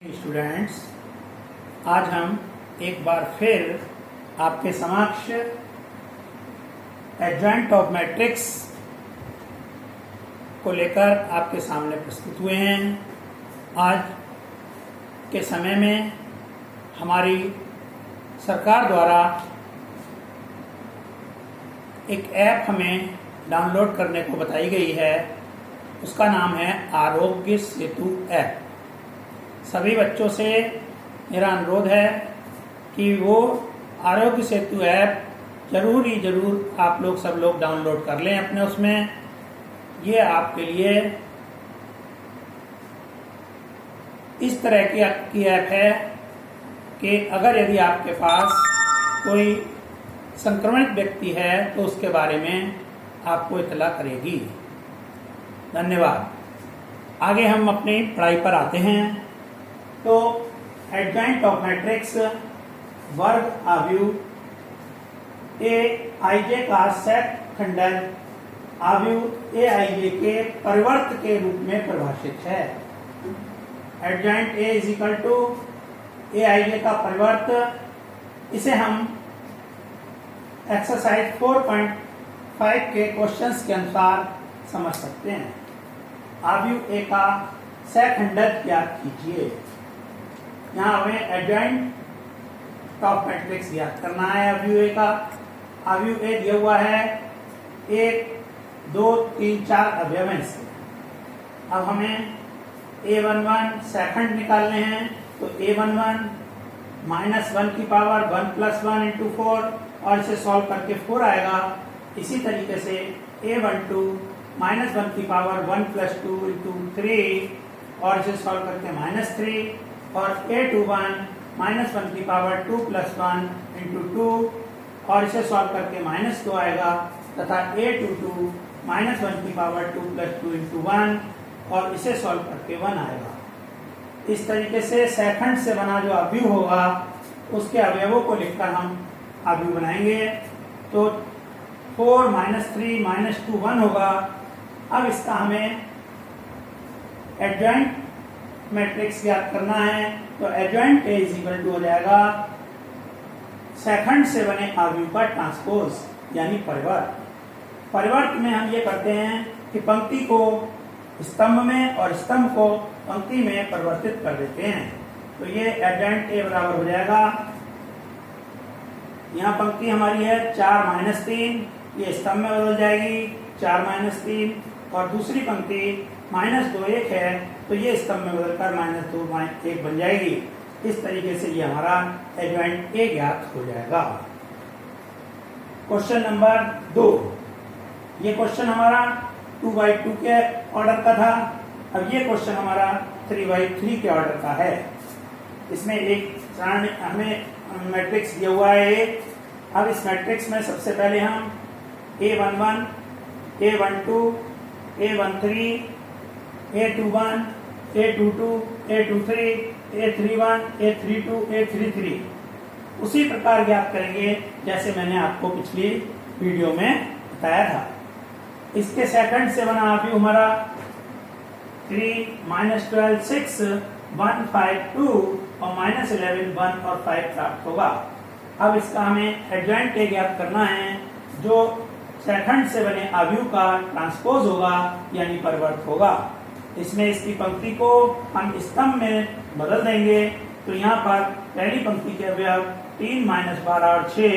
Students, आज हम एक बार फिर आपके समक्ष एडजॉइंट ऑफ मैट्रिक्स को लेकर आपके सामने प्रस्तुत हुए हैं। आज के समय में हमारी सरकार द्वारा एक ऐप हमें डाउनलोड करने को बताई गई है। उसका नाम है आरोग्य सेतु ऐप। सभी बच्चों से मेरा अनुरोध है कि वो आरोग्य सेतु ऐप जरूर आप लोग सब लोग डाउनलोड कर लें अपने उसमें। ये आपके लिए इस तरह की ऐप है कि अगर यदि आपके पास कोई संक्रमित व्यक्ति है तो उसके बारे में आपको इत्तला करेगी। धन्यवाद। आगे हम अपनी पढ़ाई पर आते हैं। तो एडजॉइंट ऑफ मैट्रिक्स वर्ग आव्यूह ए आई जे का सेट खंडन आव्यूह ए आई जे के परिवर्त के रूप में परिभाषित है। Adjoint A is equal to a i j का परिवर्त। इसे हम एक्सरसाइज 4.5 के क्वेश्चंस के अनुसार समझ सकते हैं। आव्यूह ए का सहखंडक ज्ञात कीजिए। यहाँ हमें एडजॉइंट ऑफ मैट्रिक्स ज्ञात करना है। आव्यूह ए का आव्यूह ए दिया हुआ है 1, 2, 3, 4 अवयव हैं इसके। अब हमें a11 सेकंड निकालने हैं तो a11 -1 की पावर 1 + 1 × 4 और इसे सॉल्व करके 4 आएगा। इसी तरीके से a12 -1 की पावर 1 + 2 × 3 और इसे सॉल्व करके -3 और a21 -1 की पावर 2 + 1 × 2 और इसे सॉल्व करके -2 आएगा तथा a22 -1 की पावर 2 + 2 × 1 और इसे सॉल्व करके 1 आएगा। इस तरीके से सेकंड से बना जो अवयव होगा उसके अवयवों को लिखकर हम अवयव बनाएंगे। तो 4 -3 -2 1 होगा। अब इसका हमें एडजॉइंट मैट्रिक्स ज्ञात करना है। तो adjoint A is equal to हो जाएगा सेकंड से बने अवयव का ट्रांसपोज यानी परिवर्त। परिवर्त में हम ये करते हैं कि पंक्ति को स्तंभ में और स्तंभ को पंक्ति में परिवर्तित कर देते हैं। तो ये एडजॉइंट ए बराबर हो जाएगा, यहाँ पंक्ति हमारी है 4 - 3, ये स्तंभ में बदल जाएगी 4 - 3 और दूसरी पंक्ति -2 1 है तो ये स्तंभ में बदलकर -2 1 बन जाएगी। इस तरीके से ये हमारा एडजॉइंट ए ज्ञात हो जाएगा। Question number 2। ये क्वेश्चन हमारा 2/2 के ऑर्डर का था। अब ये क्वेश्चन हमारा 3/3 के ऑर्डर का है। इसमें एक हमें मैट्रिक्स दिया हुआ है। अब इस मैट्रिक्स में सबसे पहले हम a11 a12 a13 a21 a22 a23 a31 a32 a33 उसी प्रकार ज्ञात करेंगे जैसे मैंने आपको पिछली वीडियो में बताया था। इसके सेकंड से बना अवयव हमारा 3 -12 6 1 5 2 और -11 1 और 5 प्राप्त होगा। अब इसका हमें एडजॉइंट ए ज्ञात करना है जो सेकंड से बने अवयव का ट्रांसपोज होगा यानी परिवर्त होगा। इसमें इसकी पंक्ति को हम स्तंभ में बदल देंगे। तो यहाँ पर पहली पंक्ति के अवयव 3 - 12 और 6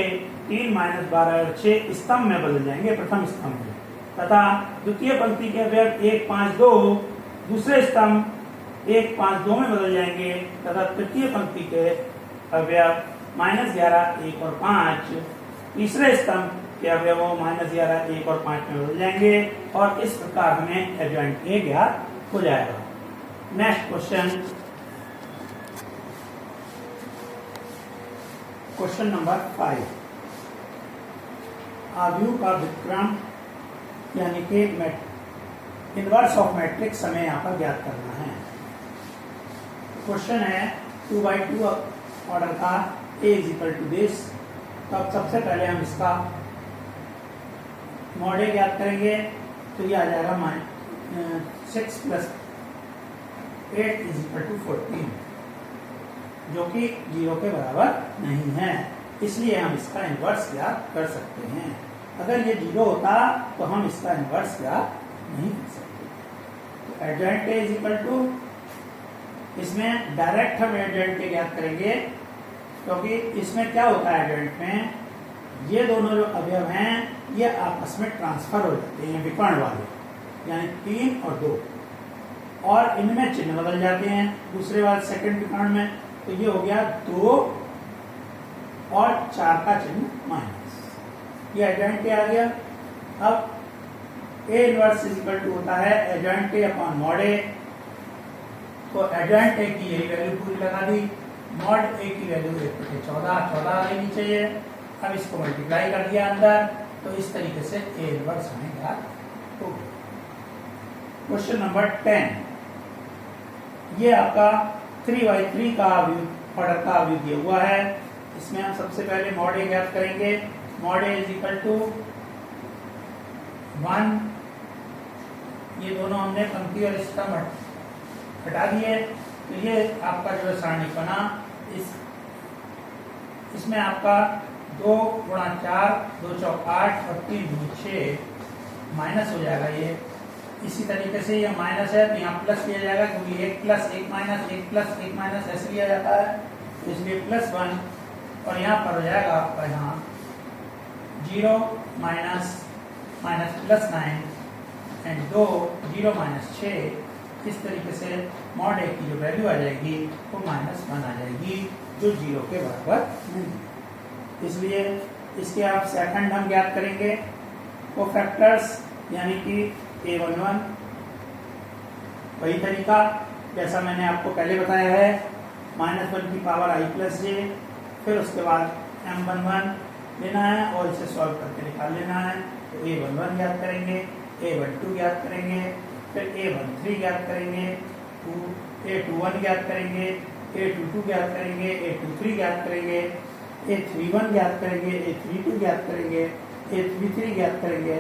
3 - 12 और 6 स्तंभ में बदल जाएंगे प्रथम स्तंभ में, तथा द्वितीय पंक्ति के अवयव 1 5 2 दूसरे स्तंभ 1 5 2 में बदल जाएंगे तथा तृतीय पंक्ति के अवयव -11 1 और 5 तीसरे स्तंभ के अवयवों -11 1 और 5 में बदल जाएंगे और इस प्रकार हमें एडजॉइंट ए ज्ञात हो जाएगा। Next question number 5। अवयव का व्युत्क्रम यानी कि इनवर्स ऑफ मैट्रिक्स हमें यहाँ पर ज्ञात करना है। क्वेश्चन है 2/2 ऑर्डर का a is equal to this. तो अब सबसे पहले हम इसका मॉड ए ज्ञात करेंगे। तो ये आ जाएगा 6 + 8 = 14। जो कि 0 के बराबर नहीं है, इसलिए हम इसका इनवर्स ज्ञात कर सकते हैं। अगर ये 0 होता तो हम इसका इनवर्स ज्ञात नहीं कर सकते। तो एडजॉइंट इज इक्वल टू, इसमें डायरेक्ट हम एडजॉइंट ज्ञात करेंगे, क्योंकि इसमें क्या होता है एडजॉइंट में, ये दोनों जो अवयव हैं ये आपस में ट्रांसफर हो जाते हैं विकर्ण वाले, यानी 3 और 2, और इनमें चिन्ह बदल जाते हैं दूसरे वाले सेकंड विकर्ण में। तो ये हो गया 2 और 4 का चिन्ह माइनस, ये एडजॉइंट आ गया। अब A inverse is equal to होता है adjoint A upon mod A. तो एडजॉइंट ए की यही वैल्यू पूरी लगा दी, मॉड ए की वैल्यू 1/14 लेनी चाहिए। अब इसको मल्टीप्लाई कर दिया अंदर, तो इस तरीके से ए इनवर्स हमें ज्ञात हो गया। क्वेश्चन नंबर 10, ये आपका 3/3 का ऑर्डर का अवयव दिया हुआ है। इसमें हम सबसे पहले मॉड ए ज्ञात करेंगे। Mod A is equal to 1, ये दोनों हमने पंक्ति और स्तंभ हटा दिए। तो ये आपका जो है सारणी बना, इसमें आपका 2 × 4, 2 चौक 8 और 3 दूनी 6 माइनस हो जाएगा। ये इसी तरीके से ये माइनस है तो यहाँ प्लस लिया जाएगा, क्योंकि 1 + 1 - 1 + 1 माइनस ऐसे लिया जाता है, इसलिए +1, और यहाँ पर हो जाएगा आपका यहाँ 0 - +9 एंड 2 0 - 6। इस तरीके से मॉड ए की जो वैल्यू आ जाएगी वो -1 आ जाएगी, जो 0 के बराबर नहीं। इसलिए इसके आप सेकंड हम ज्ञात करेंगे कोफैक्टर्स, यानी कि A11, वही तरीका जैसा मैंने आपको पहले बताया है, -1 की पावर i + j, फिर उसके बाद M11 लेना है और इसे सॉल्व करके निकाल लेना है। तो A11 ज्ञात करेंगे, A12 ज्ञात करेंगे, फिर A13 ज्ञात करेंगे, A21 ज्ञात करेंगे, A22 ज्ञात करेंगे, A23 ज्ञात करेंगे, A31 ज्ञात करेंगे, A32 ज्ञात करेंगे, A33 ज्ञात करेंगे,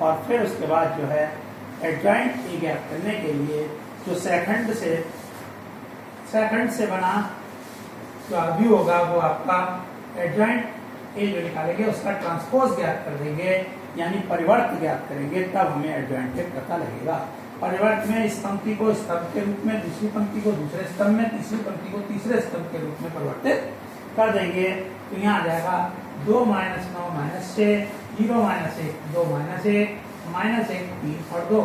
और फिर उसके बाद जो है एडजॉइंट ए ज्ञात करने के लिए जो सेकंड से बना जो अवयव होगा वो आपका एडजॉइंट ए जो निकालेंगे उसका ट्रांसपोज ज्ञात कर देंगे, यानी परिवर्त ज्ञात करेंगे, तब हमें एडजॉइंट ए पता लगेगा। परिवर्त में इस पंक्ति को स्तंभ के रूप में, दूसरी पंक्ति को दूसरे स्तंभ में, तीसरी पंक्ति को तीसरे स्तंभ के रूप में परिवर्तित कर देंगे। तो यहाँ आ जाएगा 2 - 9 - 6, 0 - 1 2 - 1 -1 3 और 2।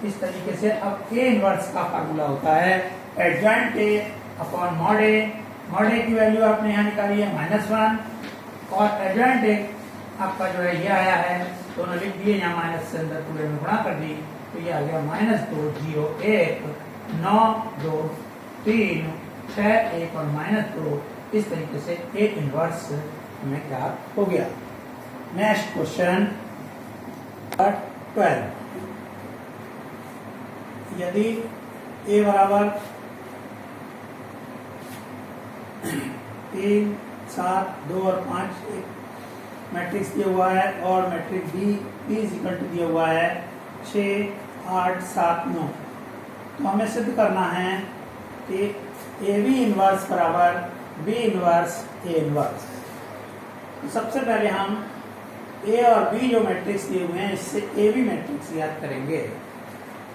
इस तरीके से अब ए इनवर्स का फार्मूला होता है adjoint A upon mod A. Mod A की वैल्यू आपने यहाँ निकाली है -1, और एडजॉइंट ए आपका जो है ये आया है, दोनों लिख दिए, यहाँ माइनस से अंदर पूरे में गुणा कर दी, तो ये आ गया -2 0 1 9 2 3 6 1 और -2। इस तरीके से ए इनवर्स हमें ज्ञात हो गया। नेक्स्ट क्वेश्चन 12, यदि ए बराबर 3 7 2 और 5 एक मैट्रिक्स दिया हुआ है, और matrix B is equal to दिया हुआ है 6 8 7 9, तो हमें सिद्ध करना है कि ए बी इनवर्स बराबर बी इनवर्स ए इनवर्स। तो सबसे पहले हम ए और बी जो मैट्रिक्स दिए हुए हैं इससे ए बी मैट्रिक्स याद करेंगे।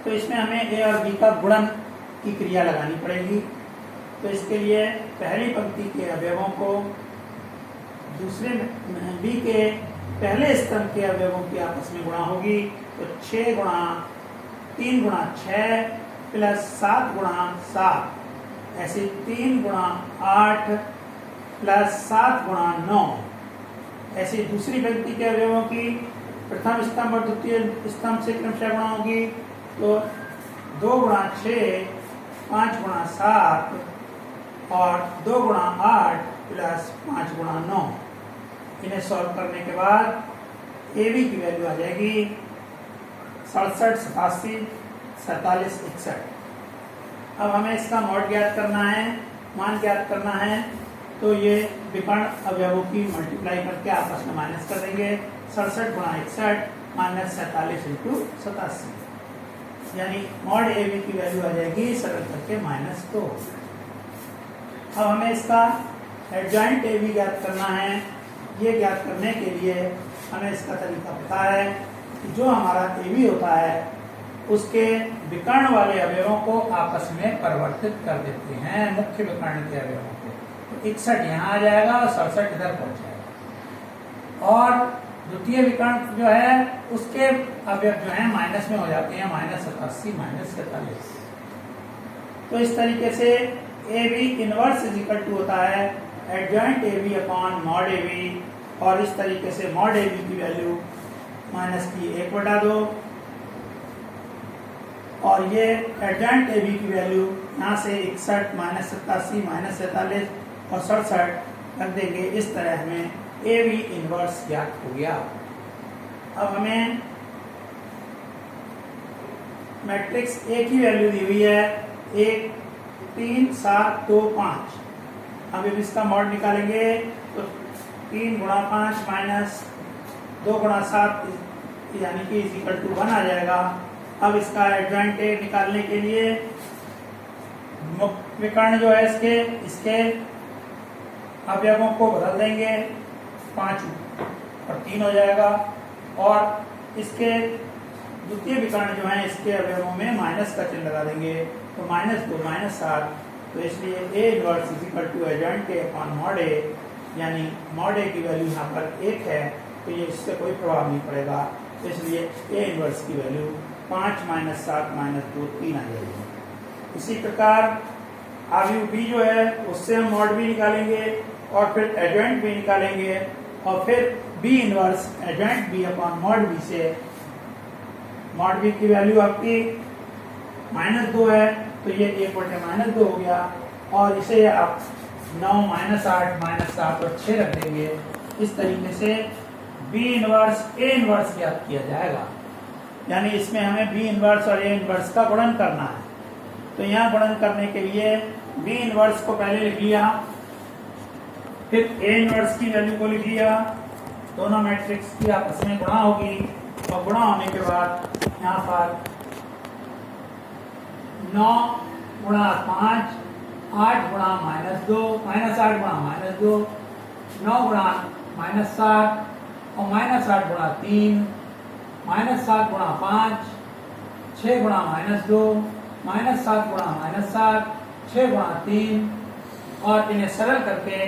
तो इसमें हमें ए और बी का गुणन की क्रिया लगानी पड़ेगी। तो इसके लिए पहली पंक्ति के अवयवों को दूसरे बी के पहले स्तंभ के अवयवों की आपस में गुणा होगी। तो 6 × 3 × 6 प्लस 7 × 7, ऐसे 3 × 8 प्लस 7 × 9, ऐसे दूसरी पंक्ति के अवयवों की प्रथम स्तंभ और द्वितीय स्तंभ से क्रमशः गुणा होगी। तो 2 × 6 5 × 7 और 2 × 8 प्लस 5 × 9। इन्हें सॉल्व करने के बाद ए बी की वैल्यू आ जाएगी 67 87 47 61। अब हमें इसका मॉड ज्ञात करना है, मान ज्ञात करना है। तो ये विकर्ण अवयवों की मल्टीप्लाई करके आपस में माइनस कर देंगे। 67 × 61 -47 × 87, यानी मॉड ए बी की वैल्यू आ जाएगी सरल करके -2। अब हमें इसका एडजॉइंट ए बी ज्ञात करना है। ये ज्ञात करने के लिए हमें इसका तरीका पता है कि जो हमारा ए बी होता है उसके विकर्ण वाले अवयवों को आपस में परिवर्तित कर देते हैं, मुख्य विकर्ण के अवयवों को। तो 61 यहाँ आ जाएगा और 67 इधर पहुंच जाएगा। और द्वितीय विकर्ण जो है उसके अवयव जो है माइनस में हो जाते हैं, -87 -47। तो इस तरीके से A B inverse is equal to होता है adjoint A B upon mod A B. और इस तरीके से मॉड ए बी की वैल्यू -1/2 और ये एडजॉइंट ए बी की वैल्यू यहाँ से 61 -87 -47 और 67 रख देंगे। इस तरह हमें ए बी इनवर्स ज्ञात हो गया। अब हमें मैट्रिक्स ए की वैल्यू दी हुई है 1 3 7 2 5। अब इसका मॉड निकालेंगे तो 3 × 5 माइनस 2 × 7 यानी कि इज इक्वल टू 1 आ जाएगा। अब इसका एडजॉइंट ए निकालने के लिए विकर्ण जो है इसके अवयवों को बदल देंगे, 5 और 3 हो जाएगा। और इसके द्वितीय विकर्ण जो है इसके अवयवों में माइनस का चिन्ह लगा देंगे, तो -2 -7। तो इसलिए A inverse is equal to adjoint A upon mod A, यानी मॉड ए की वैल्यू यहाँ पर 1 है, तो ये इससे कोई प्रभाव नहीं पड़ेगा। तो इसलिए ए इनवर्स की वैल्यू 5 -7 -2 3 आ जाएगी। इसी प्रकार अवयव बी जो है उससे हम मॉड बी निकालेंगे और फिर एडजॉइंट बी निकालेंगे और फिर B inverse adjoint B upon mod B से। मॉड बी की वैल्यू आपकी -2 है, तो ये 1/-2 हो गया। और इसे आप 9 -8 -7 और 6 रख देंगे। इस तरीके से बी इनवर्स ए इनवर्स ज्ञात किया जाएगा। यानी इसमें हमें बी इनवर्स और ए इनवर्स का गुणन करना है। तो यहाँ गुणन करने के लिए बी इनवर्स को पहले लिख लिया, फिर ए इनवर्स की वैल्यू को लिख लिया। दोनों मैट्रिक्स की आपस में गुणा होगी और गुणा होने के बाद यहाँ पर 9 × 5 8 × -2 -8 × -2 9 × -7 और -8 × 3 -7 × 5 6 × -2 -7 × -7 6 × 3। और इन्हें सरल करके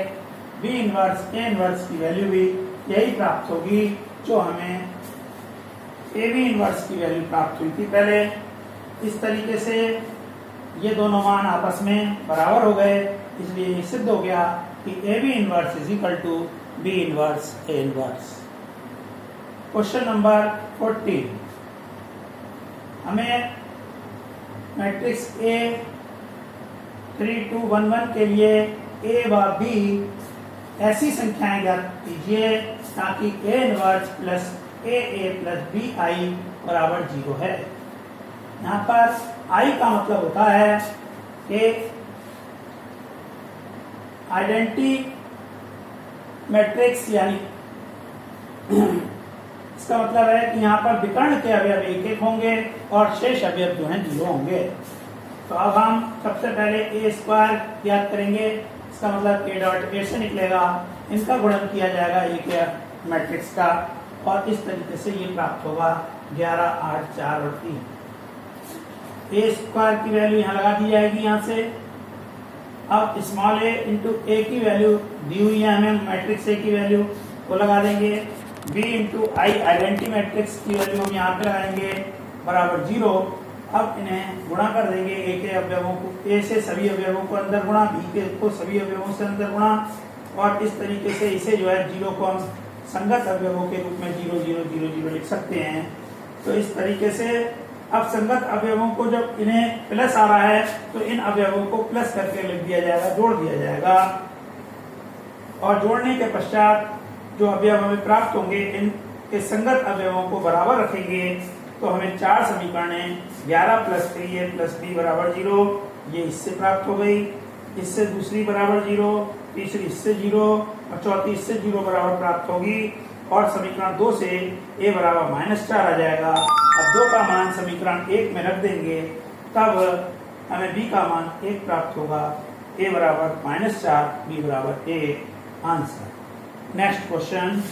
बी इनवर्स ए इनवर्स की वैल्यू भी यही प्राप्त होगी जो हमें ए बी इनवर्स की वैल्यू प्राप्त हुई थी पहले। इस तरीके से ये दोनों मान आपस में बराबर हो गए, इसलिए ये सिद्ध हो गया कि A B inverse is equal to B inverse A inverse. Question number 14, हमें मैट्रिक्स ए 3 2 1 1 के लिए ए व बी ऐसी संख्याएं ज्ञात कीजिए ताकि A inverse plus A plus B I बराबर 0 है। यहाँ पर आई का मतलब होता है कि आइडेंटिटी मैट्रिक्स, यानी इसका मतलब है कि यहाँ पर विकर्ण के अवयव 1 होंगे और शेष अवयव जो हैं 0 होंगे। तो अब हम सबसे पहले ए स्क्वायर ज्ञात करेंगे। इसका मतलब ए डॉट ए से निकलेगा, इनका गुणन किया जाएगा ए के मैट्रिक्स का और इस तरीके से ये प्राप्त होगा 11 8 4 और 3। ए स्क्वायर की वैल्यू यहाँ लगा दी जाएगी यहाँ से। अब स्मॉल ए इंटू ए की वैल्यू दी हुई है हमें, मैट्रिक्स ए की वैल्यू वो लगा देंगे। बी इंटू आई आइडेंटिटी मैट्रिक्स की वैल्यू हम यहाँ पे लगाएंगे बराबर 0। अब इन्हें गुणा कर देंगे, ए के अवयवों को ए से सभी अवयवों को अंदर गुणा, बी के को सभी अवयवों से अंदर गुणा और इस तरीके से इसे जो है 0 को हम संगत अवयवों के रूप में 0 0 0 0 लिख सकते हैं। तो इस तरीके से अब संगत अवयवों को जब इन्हें प्लस आ रहा है तो इन अवयवों को प्लस करके लिख दिया जाएगा, जोड़ दिया जाएगा और जोड़ने के पश्चात जो अवयव हमें प्राप्त होंगे इनके संगत अवयवों को बराबर रखेंगे तो हमें 4 समीकरणें 11 + 3a + b बराबर 0 ये इससे प्राप्त हो गई। इससे दूसरी बराबर 0, तीसरी इससे 0 और चौथी इससे 0 बराबर प्राप्त होगी और समीकरण 2 से a बराबर -4 आ जाएगा। अब 2 का मान समीकरण 1 में रख देंगे तब हमें b का मान 1 प्राप्त होगा। ए बराबर -4, बी बराबर a. Answer. Next question,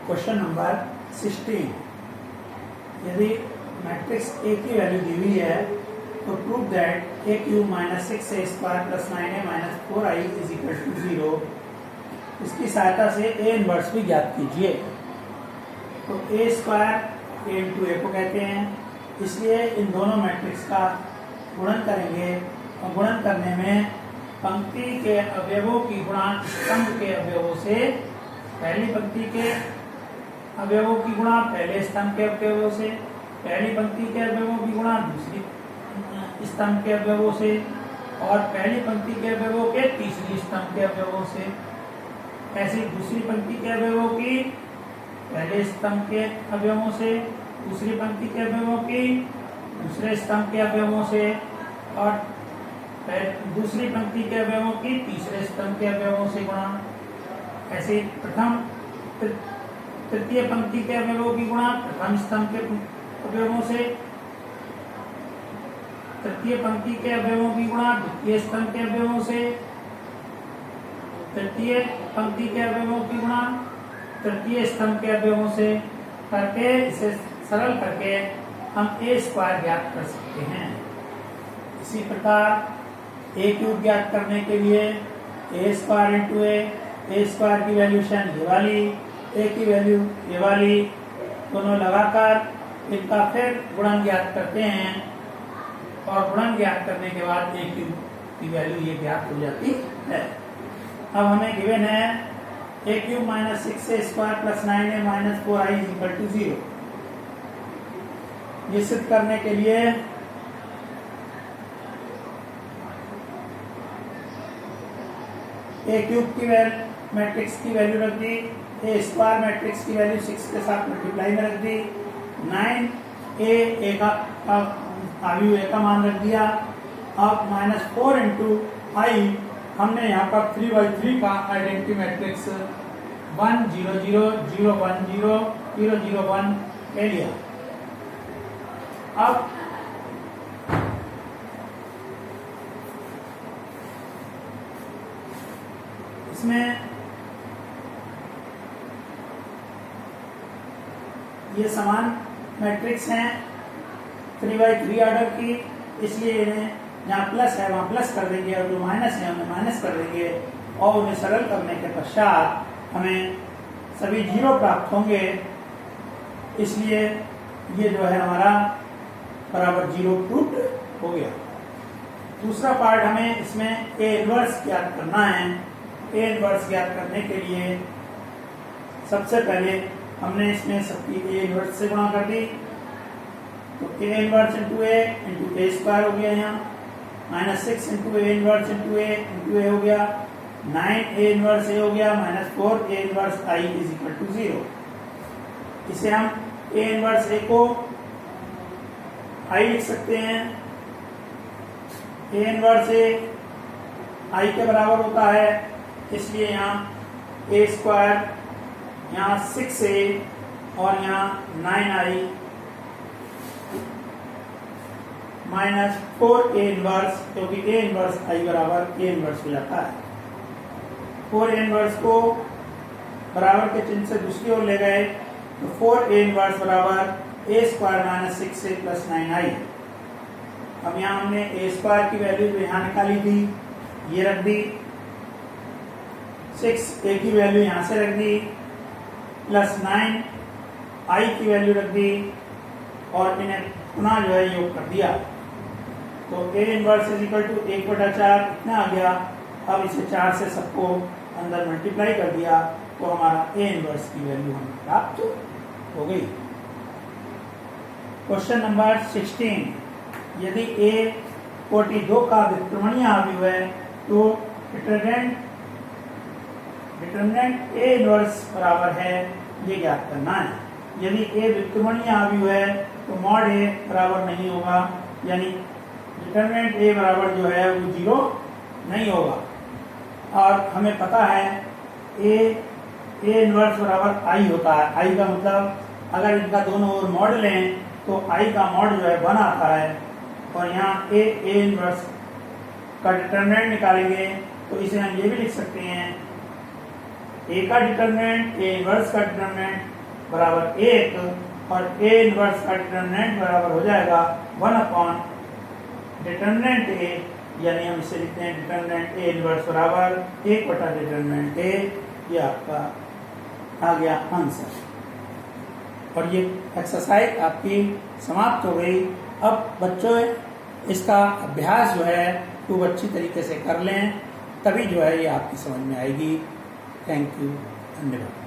question number 16। यदि मैट्रिक्स ए की वैल्यू दी हुई है तो prove that A cube minus 6a square plus 9a minus 4i is equal to 0। इसकी सहायता से ए इनवर्स भी ज्ञात कीजिए। तो ए स्क्वायर ए इंटू ए को कहते हैं, इसलिए इन दोनों मैट्रिक्स का गुणन करेंगे और गुणन करने में पंक्ति के अवयवों की गुणा स्तंभ के अवयवों से, पहली पंक्ति के अवयवों की गुणा पहले स्तंभ के अवयवों से, पहली पंक्ति के अवयवों की गुणा दूसरी स्तंभ के अवयवों से, और पहली पंक्ति के अवयवों के तीसरी स्तंभ के अवयवों से। ऐसी दूसरी पंक्ति के अवयवों की पहले स्तंभ के अवयवों से, दूसरी पंक्ति के अवयवों की दूसरे स्तंभ के अवयवों से, और दूसरी पंक्ति के अवयवों की तीसरे स्तंभ के अवयवों से गुणा। ऐसे प्रथम तृतीय पंक्ति के अवयवों की गुणा प्रथम स्तंभ के अवयवों से, तृतीय पंक्ति के अवयवों की गुणा द्वितीय स्तंभ के अवयवों से, तृतीय पंक्ति के अवयवों की गुणा तृतीय स्तंभ के अवयवों से करके, इसे सरल करके हम ए स्क्वायर ज्ञात कर सकते हैं। इसी प्रकार ए क्यूब ज्ञात करने के लिए ए स्क्वायर इंटू ए स्क्वायर की वैल्यूशन ये वाली, ए की वैल्यू ये वाली, दोनों लगाकर इनका फिर गुणन ज्ञात करते हैं और गुणन ज्ञात करने के बाद ए क्यूब की वैल्यू ये ज्ञात हो जाती है। अब हमें गिवन है A cube minus 6a square plus 9a minus 4i is equal to 0। ये सिद्ध करने के लिए ए क्यूब की मैट्रिक्स की वैल्यू रख दी, ए स्क्वायर मैट्रिक्स की वैल्यू 6 के साथ मल्टीप्लाई में रख दी, 9a का अवयव ए का मान रख दिया। अब -4 इंटू आई हमने यहाँ पर 3/3 का आइडेंटिटी मैट्रिक्स 1 0 0 0 1 0 0 0 1 ले लिया। अब इसमें ये समान मैट्रिक्स हैं 3/3 ऑर्डर की, इसलिए इन्हें जहाँ प्लस है वहाँ प्लस कर देंगे और जो माइनस है उन्हें माइनस कर देंगे और उन्हें सरल करने के पश्चात हमें सभी 0 प्राप्त होंगे। इसलिए ये जो है हमारा बराबर 0 प्रूफ हो गया। दूसरा पार्ट हमें इसमें ए इनवर्स ज्ञात करना है। ए इनवर्स ज्ञात करने के लिए सबसे पहले हमने इसमें सबकी ए इनवर्स से गुणा कर दी, तो A inverse into A square हो गया, यहाँ -6 into A inverse into A हो गया, 9a इनवर्स ए हो गया, -4a inverse I is equal to 0। इसे हम ए इनवर्स ए को आई लिख सकते हैं। ए इनवर्स ए आई के बराबर होता है, इसलिए यहाँ ए स्क्वायर, यहाँ 6a और यहाँ 9i -4a इनवर्स, क्योंकि a इनवर्स i बराबर a इनवर्स हो जाता है। 4a इनवर्स को बराबर के चिन्ह से दूसरी ओर ले गए तो 4a इनवर्स बराबर a square minus 6a plus 9i। अब यहाँ हमने a स्क्वायर की वैल्यू जो यहाँ निकाली थी ये रख दी, 6a की वैल्यू यहाँ से रख दी, प्लस 9i की वैल्यू रख दी और इन्हें पुनः जो है योग कर दिया। तो a inverse is equal to 1/4 इतना आ गया। अब इसे 4 से सबको अंदर मल्टीप्लाई कर दिया तो हमारा a इनवर्स की वैल्यू हमें प्राप्त हो गई। Question number 16। यदि a कोटि 2 का व्युत्क्रमणीय अवयव है तो डिटरमिनेंट a इनवर्स बराबर है, ये ज्ञात करना है। यदि a व्युत्क्रमणीय अवयव है तो मॉड a बराबर नहीं होगा, यानी डिटरमिनेंट a बराबर जो है वो 0 नहीं होगा। और हमें पता है a इनवर्स बराबर i होता है। i का मतलब अगर इनका दोनों ओर मॉड लें तो आई का मॉड जो है 1 आता है, और यहाँ ए इनवर्स का डिटरमिनेंट निकालेंगे तो इसे हम ये भी लिख सकते हैं ए का डिटरमिनेंट ए इनवर्स का डिटरमिनेंट बराबर 1, और ए इनवर्स का डिटरमिनेंट बराबर हो जाएगा 1 अपॉन डिटरमिनेंट ए, यानी हम इसे लिखते हैं डिटरमिनेंट ए इनवर्स बराबर 1 बटा डिटरमिनेंट ए। ये आपका आ गया आंसर, और ये एक्सरसाइज आपकी समाप्त हो गई। अब बच्चों इसका अभ्यास जो है खूब अच्छी तरीके से कर लें, तभी जो है ये आपकी समझ में आएगी। थैंक यू, धन्यवाद।